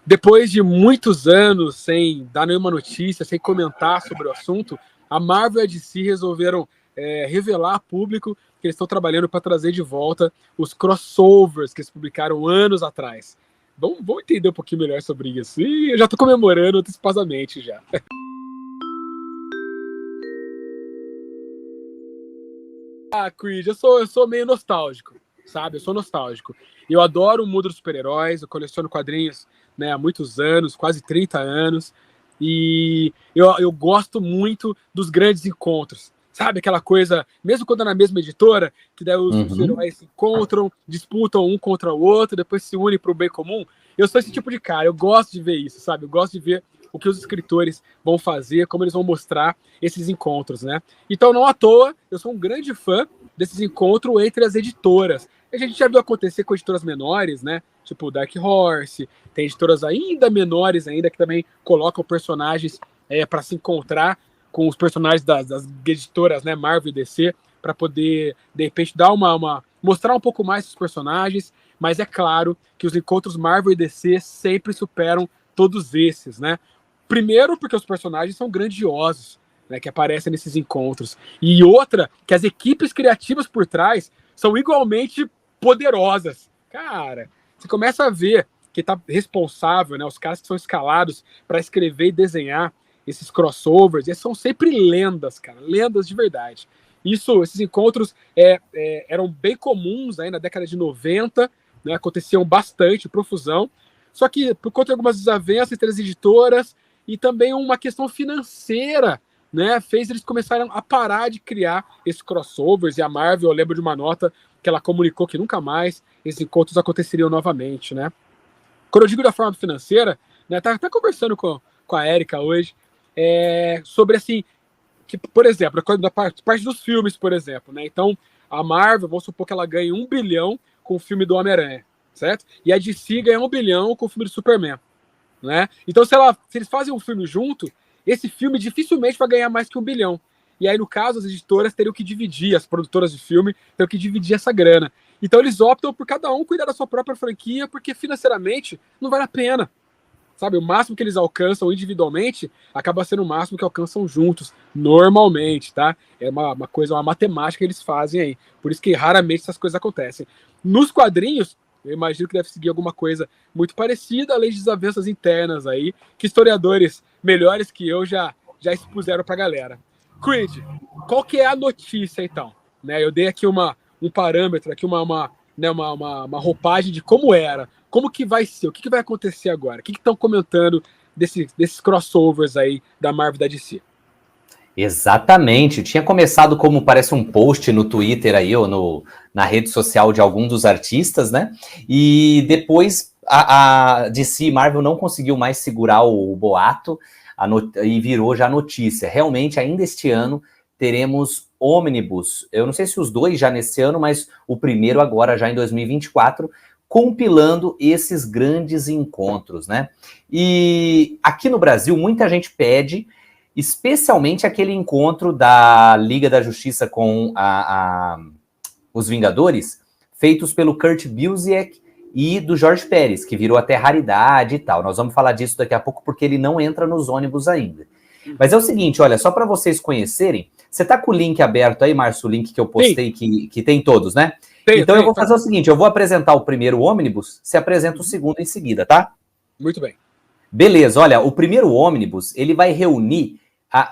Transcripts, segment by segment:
Depois de muitos anos sem dar nenhuma notícia, sem comentar sobre o assunto, a Marvel e a DC resolveram revelar a público que eles estão trabalhando para trazer de volta os crossovers que eles publicaram anos atrás. Vamos entender um pouquinho melhor sobre isso. E eu já estou comemorando antecipadamente já. Creed, eu sou meio nostálgico, sabe? Eu sou nostálgico. Eu adoro o mundo dos super-heróis, eu coleciono quadrinhos, né, há muitos anos, quase 30 anos, e eu gosto muito dos grandes encontros, sabe? Aquela coisa, mesmo quando é na mesma editora, que daí os heróis se encontram, disputam um contra o outro, depois se unem para o bem comum. Eu sou esse tipo de cara, eu gosto de ver isso, sabe? Eu gosto de ver o que os escritores vão fazer, como eles vão mostrar esses encontros, né? Então, não à toa, eu sou um grande fã desses encontros entre as editoras. A gente já viu acontecer com editoras menores, né? Tipo Dark Horse, tem editoras ainda menores ainda que também colocam personagens para se encontrar com os personagens das editoras, né, Marvel e DC, para poder, de repente, dar mostrar um pouco mais os personagens, mas é claro que os encontros Marvel e DC sempre superam todos esses, né? Primeiro, porque os personagens são grandiosos, né, que aparecem nesses encontros. E outra, que as equipes criativas por trás são igualmente poderosas. Cara, você começa a ver que tá responsável, né, os caras que são escalados para escrever e desenhar esses crossovers, eles são sempre lendas, cara, lendas de verdade. Esses encontros eram bem comuns aí na década de 90, né, aconteciam bastante, profusão, só que por conta de algumas desavenças entre as editoras e também uma questão financeira, né, fez eles começarem a parar de criar esses crossovers, e a Marvel, eu lembro de uma nota que ela comunicou que nunca mais esses encontros aconteceriam novamente, né. Quando eu digo da forma financeira, né, tá conversando com a Erika hoje, sobre assim, que, por exemplo, da parte dos filmes, por exemplo, né, então a Marvel, vamos supor que ela ganhe 1 bilhão com o filme do Homem-Aranha, certo? E a DC ganha 1 bilhão com o filme do Superman, né? Então, se eles fazem um filme junto, esse filme dificilmente vai ganhar mais que 1 bilhão. E aí, no caso, as editoras teriam que dividir, as produtoras de filme teriam que dividir essa grana. Então, eles optam por cada um cuidar da sua própria franquia, porque financeiramente não vale a pena. Sabe, o máximo que eles alcançam individualmente acaba sendo o máximo que alcançam juntos, normalmente, tá? É uma coisa, uma matemática que eles fazem aí. Por isso que raramente essas coisas acontecem. Nos quadrinhos, eu imagino que deve seguir alguma coisa muito parecida, além de desavenças internas aí, que historiadores melhores que eu já expuseram pra galera. Creed, qual que é a notícia, então? Né, eu dei aqui um parâmetro, aqui uma roupagem de como era. Como que vai ser? O que vai acontecer agora? O que estão comentando desses crossovers aí da Marvel e da DC? Exatamente. Tinha começado como parece um post no Twitter aí, ou na rede social de algum dos artistas, né? E depois a DC e Marvel não conseguiu mais segurar o boato e virou já notícia. Realmente, ainda este ano, teremos ônibus. Eu não sei se os dois já nesse ano, mas o primeiro agora já em 2024, compilando esses grandes encontros, né? E aqui no Brasil, muita gente pede, especialmente aquele encontro da Liga da Justiça com os Vingadores, feitos pelo Kurt Busiek e do Jorge Pérez, que virou até raridade e tal. Nós vamos falar disso daqui a pouco, porque ele não entra nos ônibus ainda. Mas é o seguinte, olha, só para vocês conhecerem, você tá com o link aberto aí, Márcio, o link que eu postei, que tem todos, né? Então eu vou fazer o seguinte, eu vou apresentar o primeiro ônibus, você apresenta o segundo em seguida, tá? Muito bem. Beleza, olha, o primeiro ônibus, ele vai reunir,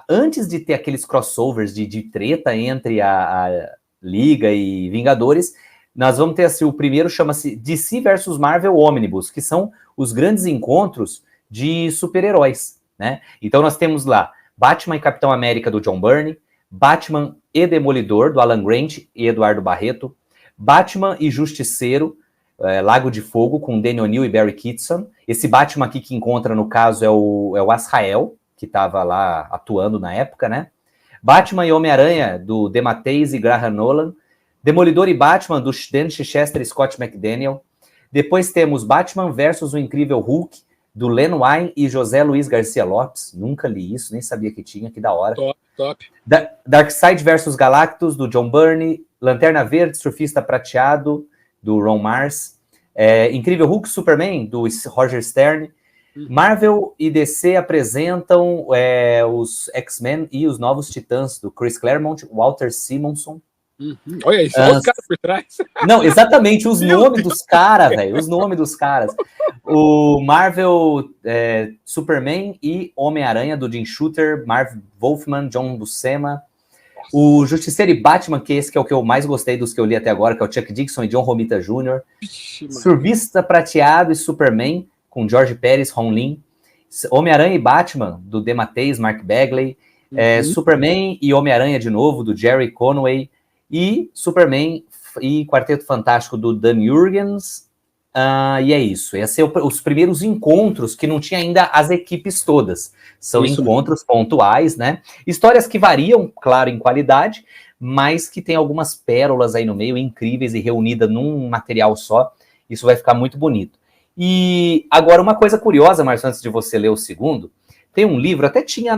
antes de ter aqueles crossovers de treta entre a Liga e Vingadores, nós vamos ter assim, o primeiro chama-se DC versus Marvel Omnibus, que são os grandes encontros de super-heróis, né? Então nós temos lá Batman e Capitão América, do John Byrne, Batman e Demolidor, do Alan Grant e Eduardo Barreto, Batman e Justiceiro, Lago de Fogo, com Danny O'Neill e Barry Kitson. Esse Batman aqui que encontra, no caso, é o Azrael, que estava lá atuando na época, né? Batman e Homem-Aranha, do DeMatteis e Graham Nolan. Demolidor e Batman, do Dan Chichester e Scott McDaniel. Depois temos Batman versus o Incrível Hulk, do Len Wein e José Luiz Garcia Lopes. Nunca li isso, nem sabia que tinha, que da hora. Top. Darkseid versus Galactus, do John Byrne. Lanterna Verde, Surfista Prateado, do Ron Mars. Incrível Hulk Superman, do Roger Stern. Marvel e DC apresentam os X-Men e os Novos Titãs, do Chris Claremont, Walter Simonson. Olha isso, olha os caras por trás. Não, exatamente, os nomes dos caras, velho, os nomes dos caras. O Marvel Superman e Homem-Aranha, do Jim Shooter, Marv Wolfman, John Buscema. O Justiceiro e Batman, que esse que é o que eu mais gostei dos que eu li até agora, que é o Chuck Dixon e John Romita Jr. Surfista Prateado e Superman, com George Pérez, Ron Lim. Homem-Aranha e Batman, do DeMatteis, Mark Bagley. Superman e Homem-Aranha de novo, do Jerry Conway. E Superman e Quarteto Fantástico, do Dan Jurgens. E é isso. Esses são os primeiros encontros que não tinha ainda as equipes todas. São isso encontros mesmo. Pontuais, né? Histórias que variam, claro, em qualidade, mas que tem algumas pérolas aí no meio, incríveis e reunidas num material só. Isso vai ficar muito bonito. E agora, uma coisa curiosa, Márcio, antes de você ler o segundo, tem um livro, até tinha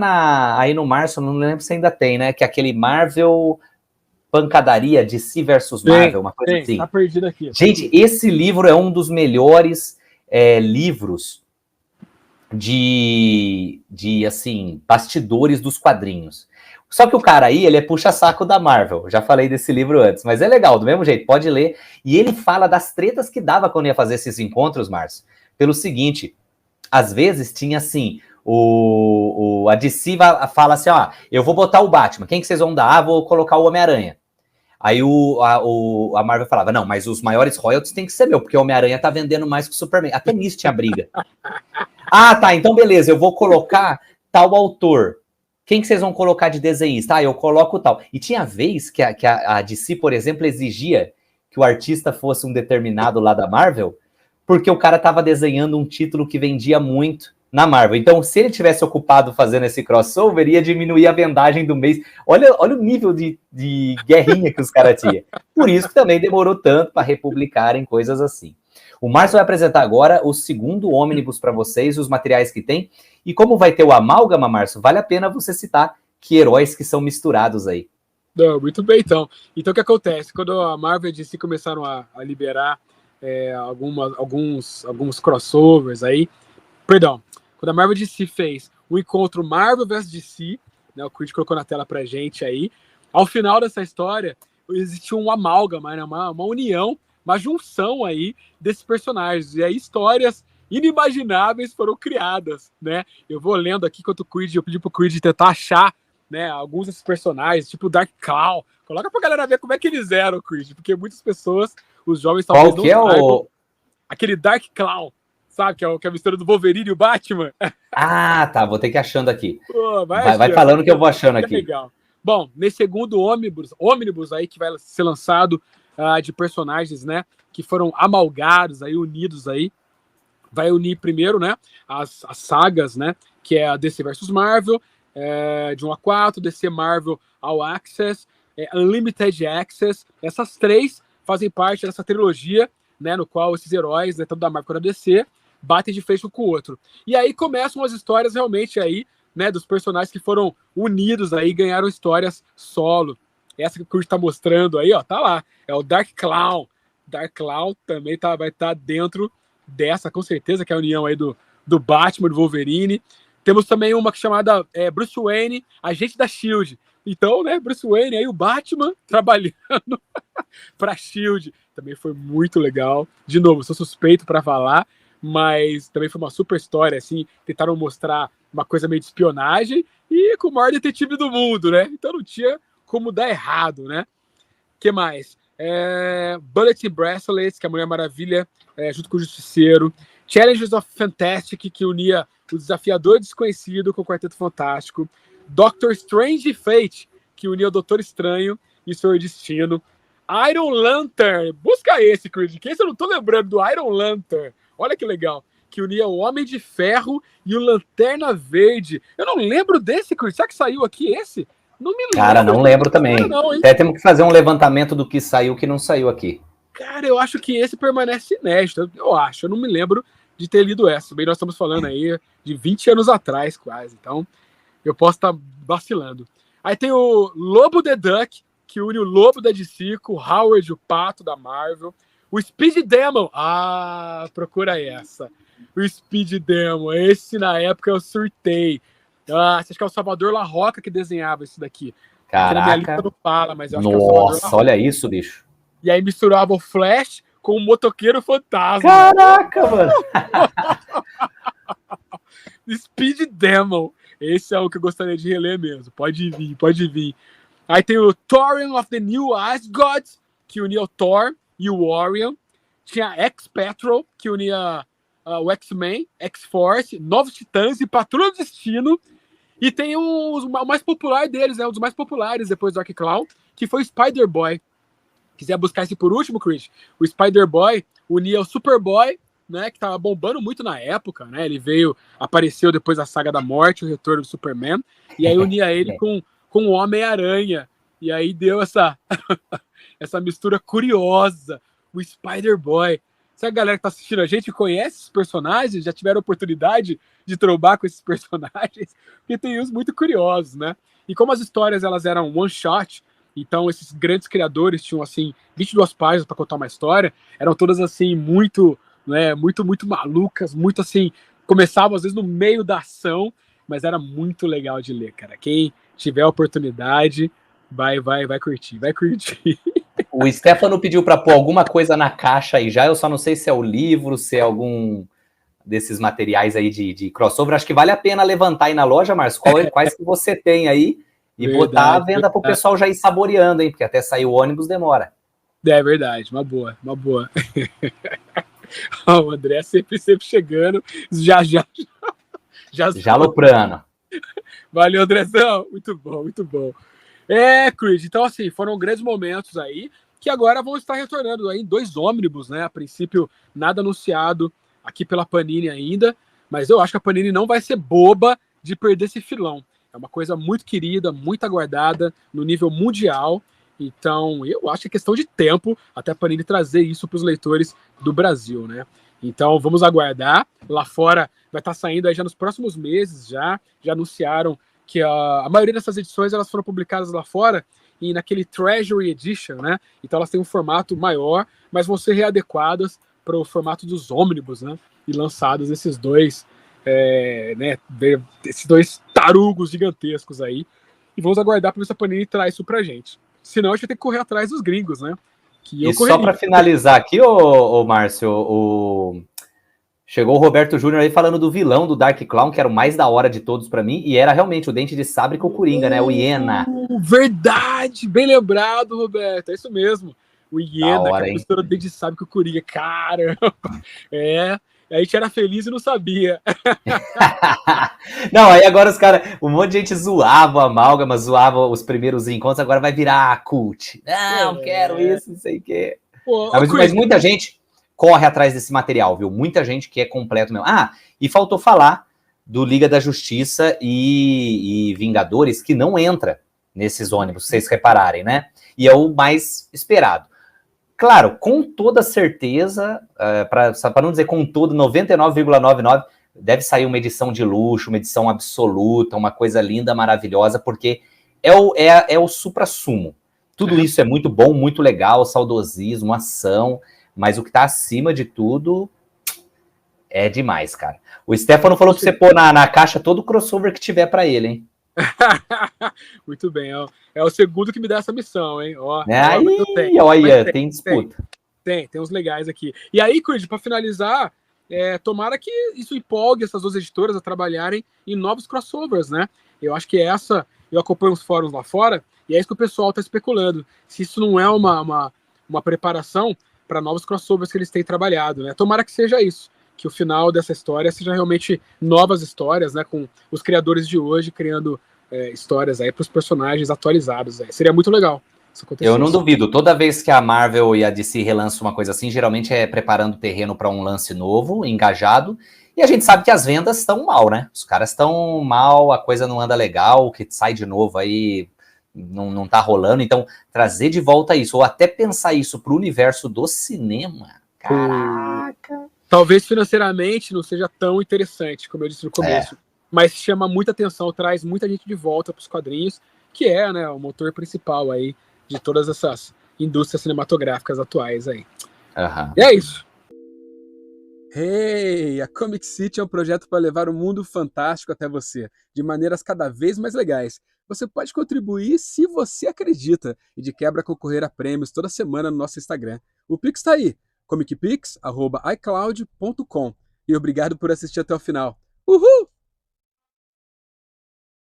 aí no Março, não lembro se ainda tem, né? Que é aquele Marvel Pancadaria, DC versus Marvel, uma coisa assim. Tá perdido aqui. Gente, esse livro é um dos melhores livros de assim, bastidores dos quadrinhos. Só que o cara aí, ele é puxa-saco da Marvel. Já falei desse livro antes, mas é legal, do mesmo jeito, pode ler. E ele fala das tretas que dava quando ia fazer esses encontros, Márcio. Pelo seguinte, às vezes tinha assim, a DC fala assim, ó, eu vou botar o Batman, quem que vocês vão dar? Vou colocar o Homem-Aranha. Aí a Marvel falava, não, mas os maiores royalties tem que ser meu, porque o Homem-Aranha tá vendendo mais que o Superman. Até nisso tinha briga. Tá, então beleza, eu vou colocar tal autor. Quem que vocês vão colocar de desenhista? Eu coloco tal. E tinha vez que a DC, por exemplo, exigia que o artista fosse um determinado lá da Marvel, porque o cara tava desenhando um título que vendia muito na Marvel. Então, se ele tivesse ocupado fazendo esse crossover, ia diminuir a vendagem do mês. Olha o nível de guerrinha que os caras tinham. Por isso que também demorou tanto para republicarem coisas assim. O Márcio vai apresentar agora o segundo ônibus para vocês, os materiais que tem. E como vai ter o amálgama, Márcio, vale a pena você citar que heróis que são misturados aí. Não, muito bem, então. Então, o que acontece? Quando a Marvel e a DC começaram a liberar alguns crossovers aí, perdão, quando a Marvel e a DC fez o encontro Marvel vs DC, né, o Creed colocou na tela pra gente aí, ao final dessa história, existiu um amálgama, né, uma união, uma junção aí desses personagens, e aí histórias inimagináveis foram criadas, né? Eu vou lendo aqui enquanto eu pedi pro Creed tentar achar, né, alguns desses personagens, tipo o Dark Claw. Coloca pra galera ver como é que eles eram, Creed, porque muitas pessoas, os jovens talvez não saibam. Aquele Dark Claw, sabe, que é a mistura do Wolverine e o Batman. Tá, vou ter que ir achando aqui. Pô, vai falando que eu vou achando aqui. Legal. Bom, nesse segundo ônibus aí que vai ser lançado de personagens, né, que foram amalgados aí, unidos aí, vai unir primeiro, né, as sagas, né, que é a DC vs Marvel, de 1 a 4, DC Marvel All Access, Unlimited Access. Essas três fazem parte dessa trilogia, né, no qual esses heróis, né, tanto da Marvel quanto da DC, batem de frente um com o outro. E aí começam as histórias realmente aí, né, dos personagens que foram unidos aí, ganharam histórias solo. Essa que o Kurt tá mostrando aí, ó, tá lá. É o Dark Claw. Dark Claw também vai estar dentro dessa, com certeza, que é a união aí do Batman, do Wolverine. Temos também uma chamada Bruce Wayne, agente da SHIELD. Então, né, Bruce Wayne, aí o Batman trabalhando para a SHIELD. Também foi muito legal. De novo, sou suspeito para falar, mas também foi uma super história, assim. Tentaram mostrar uma coisa meio de espionagem e com o maior detetive do mundo, né? Então não tinha como dar errado, né? O que mais? Bullet Bracelets, que é a Mulher Maravilha, junto com o Justiceiro. Challenges of Fantastic, que unia o Desafiador Desconhecido com o Quarteto Fantástico. Doctor Strange Fate, que unia o Doutor Estranho e seu Destino. Iron Lantern, busca esse, Creed, que esse eu não tô lembrando do Iron Lantern. Olha que legal, que unia o Homem de Ferro e o Lanterna Verde. Eu não lembro desse, Creed, será que saiu aqui esse? Não me lembro. Cara, não lembro também. Não, até temos que fazer um levantamento do que saiu e o que não saiu aqui. Cara, eu acho que esse permanece inédito. Eu não me lembro de ter lido essa. Bem, nós estamos falando aí de 20 anos atrás, quase. Então, eu posso estar vacilando. Aí tem o Lobo the Duck, que une o Lobo da DC com o Howard, o Pato da Marvel. O Speed Demon. Procura essa. O Speed Demon. Esse, na época, eu surtei. Ah, acho que é o Salvador La Roca que desenhava isso daqui. Aqui na minha lista Caraca. não fala, mas eu acho que é o Salvador La Nossa, Roca. olha isso, bicho. E aí misturava o Flash com o Motoqueiro Fantasma. Caraca, mano. Speed Demon. Esse é o que eu gostaria de reler mesmo. Pode vir, pode vir. Aí tem o Thorian of the New Asgard, que unia o Thor e o Orion. Tinha X-Patrol, que unia o X-Men, X-Force, Novos Titãs e Patrulha do Destino. E tem o mais popular deles, um dos mais populares depois do Dark Clown, que foi o Spider-Boy. Quiser buscar esse por último, Chris, o Spider-Boy unia o Superboy, né, que tava bombando muito na época, né? Ele apareceu depois da Saga da Morte, o Retorno do Superman, e aí unia ele com o Homem-Aranha. E aí deu essa mistura curiosa, o Spider-Boy. Se a galera que tá assistindo a gente conhece esses personagens, já tiveram oportunidade de trombar com esses personagens, porque tem uns muito curiosos, né? E como as histórias elas eram one shot, então esses grandes criadores tinham assim 22 páginas para contar uma história, eram todas assim muito, né, muito malucas, muito assim, começavam às vezes no meio da ação, mas era muito legal de ler, cara. Quem tiver a oportunidade, vai curtir, vai curtir. O Stefano pediu para pôr alguma coisa na caixa aí já, eu só não sei se é o livro, se é algum desses materiais aí de crossover. Acho que vale a pena levantar aí na loja, Márcio, quais que você tem aí e verdade, botar à venda para o pessoal já ir saboreando, hein? Porque até sair o ônibus demora. É verdade, uma boa. O André sempre chegando, já aloprando. Valeu, Andrezão, muito bom. Creed, então assim, foram grandes momentos aí, que agora vão estar retornando aí em 2 ônibus, né? A princípio, nada anunciado aqui pela Panini ainda, mas eu acho que a Panini não vai ser boba de perder esse filão. É uma coisa muito querida, muito aguardada no nível mundial, então eu acho que é questão de tempo até a Panini trazer isso para os leitores do Brasil, né? Então vamos aguardar. Lá fora vai estar saindo aí já nos próximos meses, já anunciaram que a maioria dessas edições elas foram publicadas lá fora e naquele Treasury Edition, né? Então elas têm um formato maior, mas vão ser readequadas para o formato dos ônibus, né? E lançados esses dois, né? Esses 2 tarugos gigantescos aí. E vamos aguardar para ver se a Panini traz isso pra gente. Senão a gente vai ter que correr atrás dos gringos, né? E só para finalizar aqui, ô Márcio, chegou o Roberto Júnior aí falando do vilão do Dark Clown, que era o mais da hora de todos para mim, e era realmente o Dente de Sabre com o Coringa, né? O Hiena. Verdade! Bem lembrado, Roberto. É isso mesmo. O Hiena, que mistura o Dente de Sabre com o Coringa. Caramba! A gente era feliz e não sabia. Não, aí agora os caras, um monte de gente zoava a amálgama, zoava os primeiros encontros, agora vai virar cult. Não, quero isso, não sei o quê. Mas muita gente corre atrás desse material, viu? Muita gente que é completo mesmo. E faltou falar do Liga da Justiça e Vingadores, que não entra nesses ônibus, se vocês repararem, né? E é o mais esperado. Claro, com toda certeza, para não dizer com tudo, 99,99, deve sair uma edição de luxo, uma edição absoluta, uma coisa linda, maravilhosa, porque é o supra-sumo. Tudo isso é muito bom, muito legal, saudosismo, ação, mas o que está acima de tudo é demais, cara. O Stefano falou para você pôr na caixa todo o crossover que tiver para ele, hein? Muito bem, é o segundo que me dá essa missão, hein? Olha, tem disputa. Tem uns legais aqui. E aí, Creed, para finalizar, tomara que isso empolgue essas 2 editoras a trabalharem em novos crossovers, né? Eu acho que eu acompanho os fóruns lá fora, e é isso que o pessoal está especulando. Se isso não é uma preparação para novos crossovers que eles têm trabalhado, né? Tomara que seja isso, que o final dessa história seja realmente novas histórias, né? Com os criadores de hoje criando histórias aí para os personagens atualizados. Seria muito legal. Eu não duvido. Toda vez que a Marvel e a DC relançam uma coisa assim, geralmente é preparando o terreno para um lance novo, engajado. E a gente sabe que as vendas estão mal, né? Os caras estão mal, a coisa não anda legal, o que sai de novo aí não tá rolando. Então, trazer de volta isso, ou até pensar isso pro universo do cinema, caraca. Talvez financeiramente não seja tão interessante, como eu disse no começo. Mas chama muita atenção, traz muita gente de volta para os quadrinhos, que é, né, o motor principal aí de todas essas indústrias cinematográficas atuais aí. Uhum. E é isso. Hey, a Comic City é um projeto para levar o mundo fantástico até você, de maneiras cada vez mais legais. Você pode contribuir se você acredita e de quebra concorrer a prêmios toda semana no nosso Instagram. O Pix está aí, comicpix@icloud.com. E obrigado por assistir até o final. Uhul!